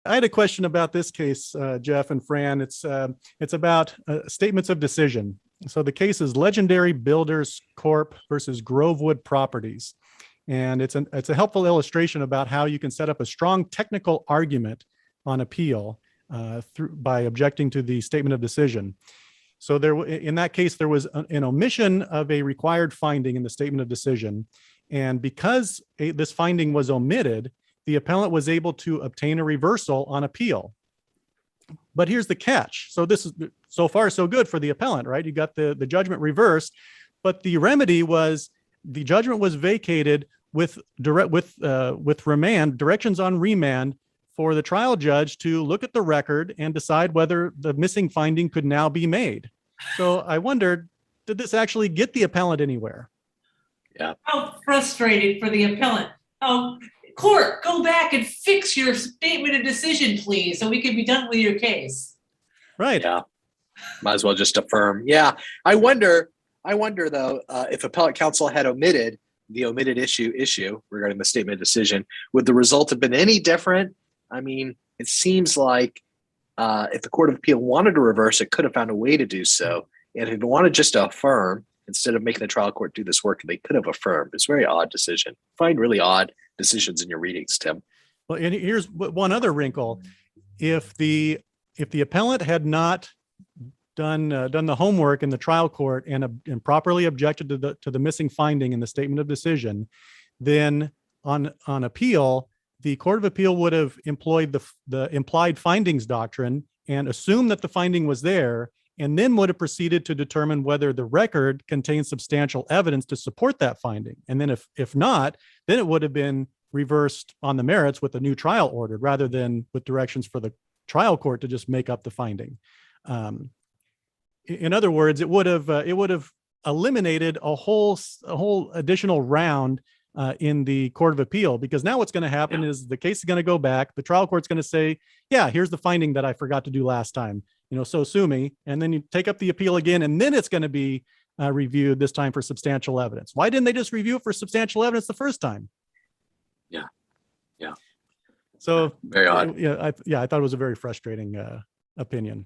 I had a question about this case, Jeff and Fran. It's about statements of decision. So the case is Legendary Builders Corp. Versus Grovewood Properties, and it's a helpful illustration about how you can set up a strong technical argument on appeal by objecting to the statement of decision. So in that case, there was an omission of a required finding in the statement of decision, and because this finding was omitted, the appellant was able to obtain a reversal on appeal. But here's the catch. So this is so far so good for the appellant, right? You got the judgment reversed, but the remedy was the judgment was vacated with directions on remand for the trial judge to look at the record and decide whether the missing finding could now be made. So I wondered, did this actually get the appellant anywhere? Yeah. How frustrating for the appellant. Court, go back and fix your statement of decision, please, so we can be done with your case. Right. Yeah. Might as well just affirm. Yeah. I wonder though, if appellate counsel had omitted the omitted issue regarding the statement of decision, would the result have been any different? I mean, it seems like if the Court of Appeal wanted to reverse, it could have found a way to do so. And if it wanted just to affirm, instead of making the trial court do this work, they could have affirmed. It's a very odd decision. I find really odd decisions in your readings, Tim. Well, and here's one other wrinkle. If the appellant had not done the homework in the trial court and properly objected to the missing finding in the statement of decision, then on appeal, the Court of Appeal would have employed the implied findings doctrine and assumed that the finding was there, and then would have proceeded to determine whether the record contains substantial evidence to support that finding. And then if not, then it would have been reversed on the merits with a new trial ordered, rather than with directions for the trial court to just make up the finding. In other words, it would have eliminated a whole additional round in the Court of Appeal, because now what's going to happen is the case is going to go back. The trial court's going to say, yeah, here's the finding that I forgot to do last time. So sue me. And then you take up the appeal again, and then it's going to be reviewed this time for substantial evidence. Why didn't they just review it for substantial evidence the first time? Yeah. Yeah. So very odd. I thought it was a very frustrating opinion.